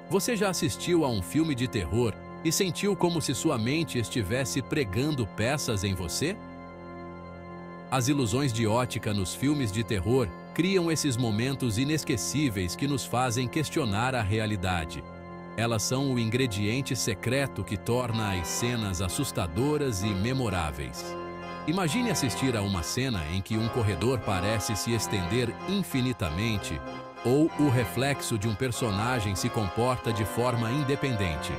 Você já assistiu a um filme de terror e sentiu como se sua mente estivesse pregando peças em você? As ilusões de ótica nos filmes de terror criam esses momentos inesquecíveis que nos fazem questionar a realidade. Elas são o ingrediente secreto que torna as cenas assustadoras e memoráveis. Imagine assistir a uma cena em que um corredor parece se estender infinitamente, ou o reflexo de um personagem se comporta de forma independente.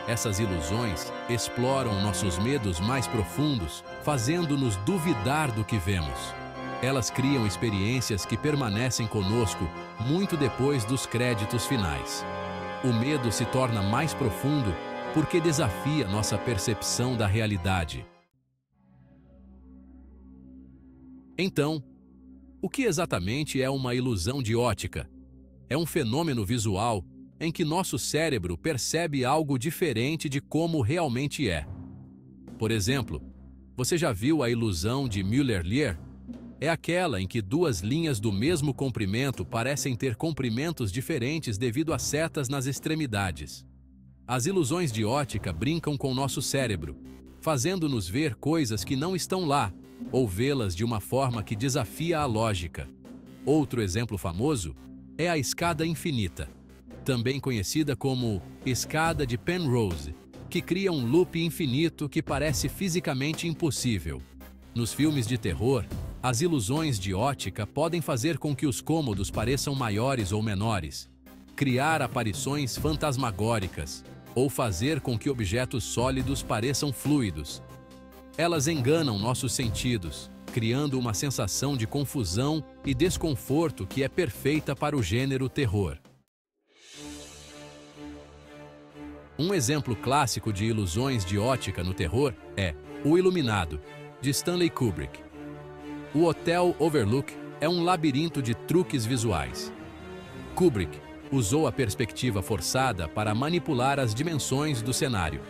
Essas ilusões exploram nossos medos mais profundos, fazendo-nos duvidar do que vemos. Elas criam experiências que permanecem conosco muito depois dos créditos finais. O medo se torna mais profundo porque desafia nossa percepção da realidade. Então, o que exatamente é uma ilusão de ótica? É um fenômeno visual em que nosso cérebro percebe algo diferente de como realmente é. Por exemplo, você já viu a ilusão de Müller-Lyer? É aquela em que duas linhas do mesmo comprimento parecem ter comprimentos diferentes devido a setas nas extremidades. As ilusões de ótica brincam com nosso cérebro, fazendo-nos ver coisas que não estão lá, ou vê-las de uma forma que desafia a lógica. Outro exemplo famoso é a escada infinita, também conhecida como escada de Penrose, que cria um loop infinito que parece fisicamente impossível. Nos filmes de terror, as ilusões de ótica podem fazer com que os cômodos pareçam maiores ou menores, criar aparições fantasmagóricas, ou fazer com que objetos sólidos pareçam fluidos. Elas enganam nossos sentidos, criando uma sensação de confusão e desconforto que é perfeita para o gênero terror. Um exemplo clássico de ilusões de ótica no terror é O Iluminado, de Stanley Kubrick. O Hotel Overlook é um labirinto de truques visuais. Kubrick usou a perspectiva forçada para manipular as dimensões do cenário.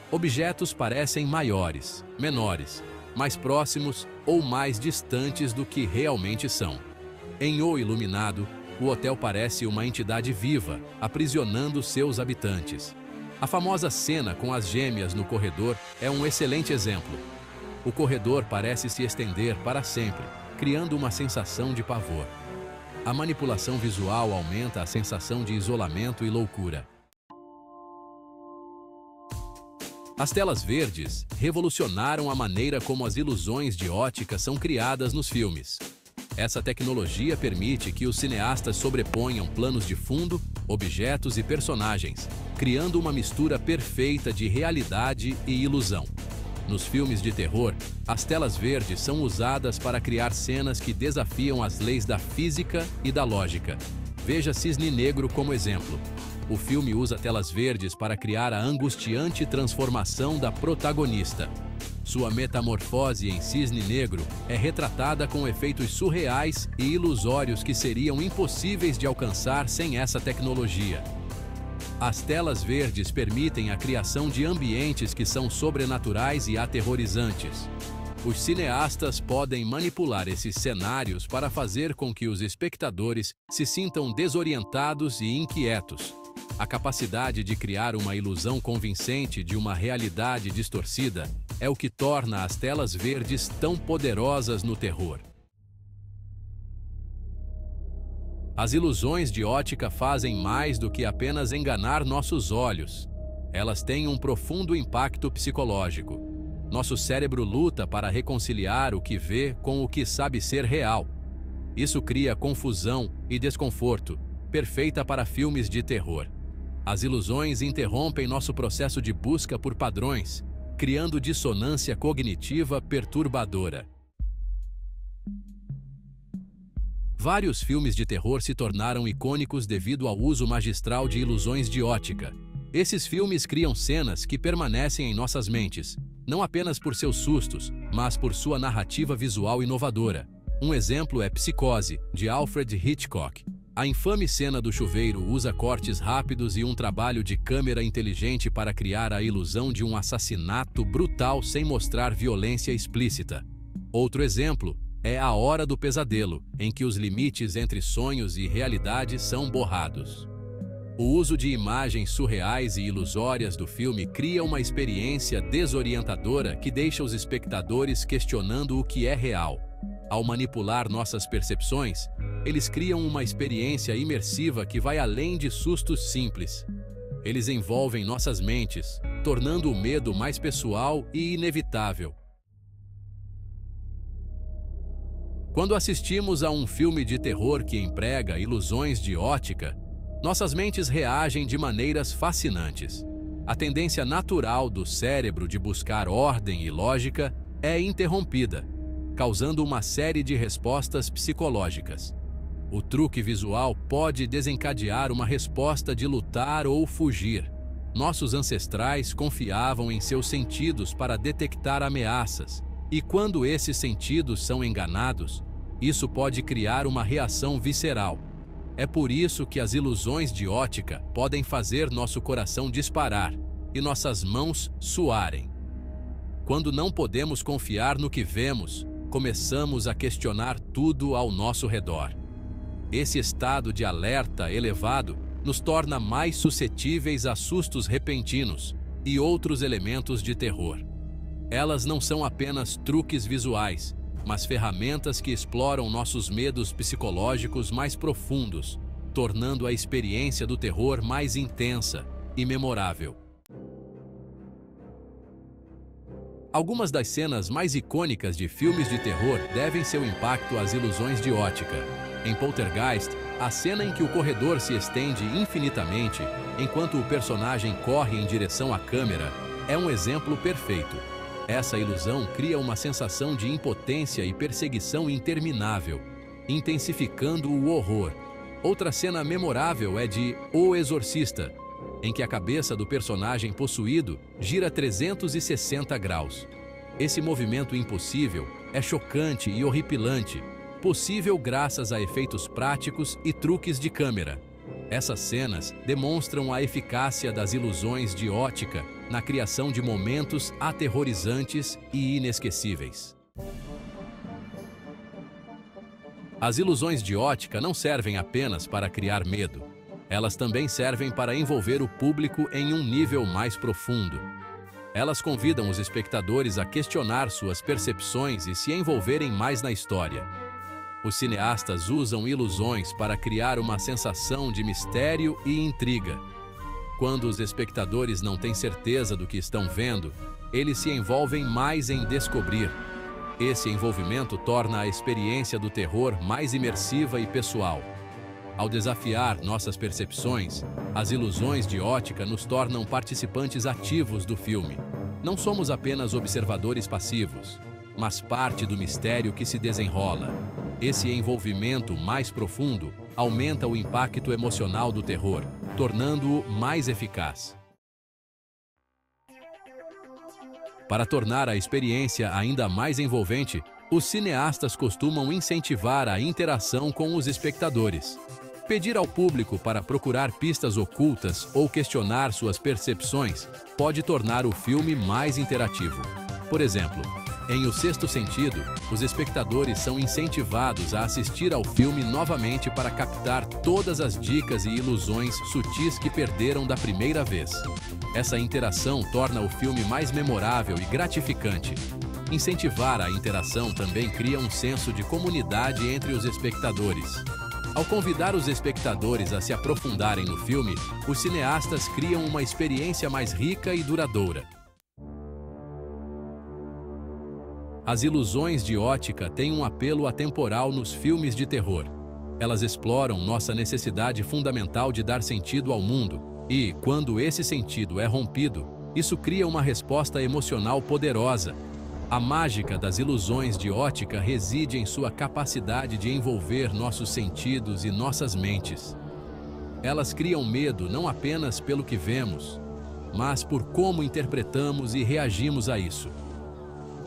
Objetos parecem maiores, menores, mais próximos ou mais distantes do que realmente são. Em O Iluminado, o hotel parece uma entidade viva, aprisionando seus habitantes. A famosa cena com as gêmeas no corredor é um excelente exemplo. O corredor parece se estender para sempre, criando uma sensação de pavor. A manipulação visual aumenta a sensação de isolamento e loucura. As telas verdes revolucionaram a maneira como as ilusões de ótica são criadas nos filmes. Essa tecnologia permite que os cineastas sobreponham planos de fundo, objetos e personagens, criando uma mistura perfeita de realidade e ilusão. Nos filmes de terror, as telas verdes são usadas para criar cenas que desafiam as leis da física e da lógica. Veja Cisne Negro como exemplo. O filme usa telas verdes para criar a angustiante transformação da protagonista. Sua metamorfose em Cisne Negro é retratada com efeitos surreais e ilusórios que seriam impossíveis de alcançar sem essa tecnologia. As telas verdes permitem a criação de ambientes que são sobrenaturais e aterrorizantes. Os cineastas podem manipular esses cenários para fazer com que os espectadores se sintam desorientados e inquietos. A capacidade de criar uma ilusão convincente de uma realidade distorcida é o que torna as telas verdes tão poderosas no terror. As ilusões de ótica fazem mais do que apenas enganar nossos olhos. Elas têm um profundo impacto psicológico. Nosso cérebro luta para reconciliar o que vê com o que sabe ser real. Isso cria confusão e desconforto, perfeita para filmes de terror. As ilusões interrompem nosso processo de busca por padrões, criando dissonância cognitiva perturbadora. Vários filmes de terror se tornaram icônicos devido ao uso magistral de ilusões de ótica. Esses filmes criam cenas que permanecem em nossas mentes, não apenas por seus sustos, mas por sua narrativa visual inovadora. Um exemplo é Psicose, de Alfred Hitchcock. A infame cena do chuveiro usa cortes rápidos e um trabalho de câmera inteligente para criar a ilusão de um assassinato brutal sem mostrar violência explícita. Outro exemplo é A Hora do Pesadelo, em que os limites entre sonhos e realidade são borrados. O uso de imagens surreais e ilusórias do filme cria uma experiência desorientadora que deixa os espectadores questionando o que é real. Ao manipular nossas percepções, eles criam uma experiência imersiva que vai além de sustos simples. Eles envolvem nossas mentes, tornando o medo mais pessoal e inevitável. Quando assistimos a um filme de terror que emprega ilusões de ótica, nossas mentes reagem de maneiras fascinantes. A tendência natural do cérebro de buscar ordem e lógica é interrompida, causando uma série de respostas psicológicas. O truque visual pode desencadear uma resposta de lutar ou fugir. Nossos ancestrais confiavam em seus sentidos para detectar ameaças, e quando esses sentidos são enganados, isso pode criar uma reação visceral. É por isso que as ilusões de ótica podem fazer nosso coração disparar e nossas mãos suarem. Quando não podemos confiar no que vemos, começamos a questionar tudo ao nosso redor. Esse estado de alerta elevado nos torna mais suscetíveis a sustos repentinos e outros elementos de terror. Elas não são apenas truques visuais, mas ferramentas que exploram nossos medos psicológicos mais profundos, tornando a experiência do terror mais intensa e memorável. Algumas das cenas mais icônicas de filmes de terror devem seu impacto às ilusões de ótica. Em Poltergeist, a cena em que o corredor se estende infinitamente enquanto o personagem corre em direção à câmera é um exemplo perfeito. Essa ilusão cria uma sensação de impotência e perseguição interminável, intensificando o horror. Outra cena memorável é de O Exorcista, em que a cabeça do personagem possuído gira 360 graus. Esse movimento impossível é chocante e horripilante, possível graças a efeitos práticos e truques de câmera. Essas cenas demonstram a eficácia das ilusões de ótica na criação de momentos aterrorizantes e inesquecíveis. As ilusões de ótica não servem apenas para criar medo. Elas também servem para envolver o público em um nível mais profundo. Elas convidam os espectadores a questionar suas percepções e se envolverem mais na história. Os cineastas usam ilusões para criar uma sensação de mistério e intriga. Quando os espectadores não têm certeza do que estão vendo, eles se envolvem mais em descobrir. Esse envolvimento torna a experiência do terror mais imersiva e pessoal. Ao desafiar nossas percepções, as ilusões de ótica nos tornam participantes ativos do filme. Não somos apenas observadores passivos, mas parte do mistério que se desenrola. Esse envolvimento mais profundo aumenta o impacto emocional do terror, tornando-o mais eficaz. Para tornar a experiência ainda mais envolvente, os cineastas costumam incentivar a interação com os espectadores. Pedir ao público para procurar pistas ocultas ou questionar suas percepções pode tornar o filme mais interativo. Por exemplo, em O Sexto Sentido, os espectadores são incentivados a assistir ao filme novamente para captar todas as dicas e ilusões sutis que perderam da primeira vez. Essa interação torna o filme mais memorável e gratificante. Incentivar a interação também cria um senso de comunidade entre os espectadores. Ao convidar os espectadores a se aprofundarem no filme, os cineastas criam uma experiência mais rica e duradoura. As ilusões de ótica têm um apelo atemporal nos filmes de terror. Elas exploram nossa necessidade fundamental de dar sentido ao mundo e, quando esse sentido é rompido, isso cria uma resposta emocional poderosa. A mágica das ilusões de ótica reside em sua capacidade de envolver nossos sentidos e nossas mentes. Elas criam medo não apenas pelo que vemos, mas por como interpretamos e reagimos a isso.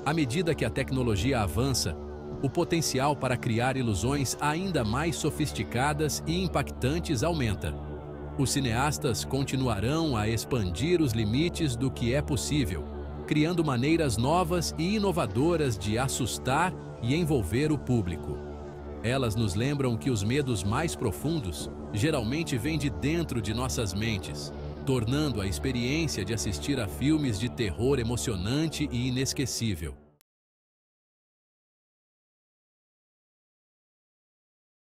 À medida que a tecnologia avança, o potencial para criar ilusões ainda mais sofisticadas e impactantes aumenta. Os cineastas continuarão a expandir os limites do que é possível, criando maneiras novas e inovadoras de assustar e envolver o público. Elas nos lembram que os medos mais profundos geralmente vêm de dentro de nossas mentes, tornando a experiência de assistir a filmes de terror emocionante e inesquecível.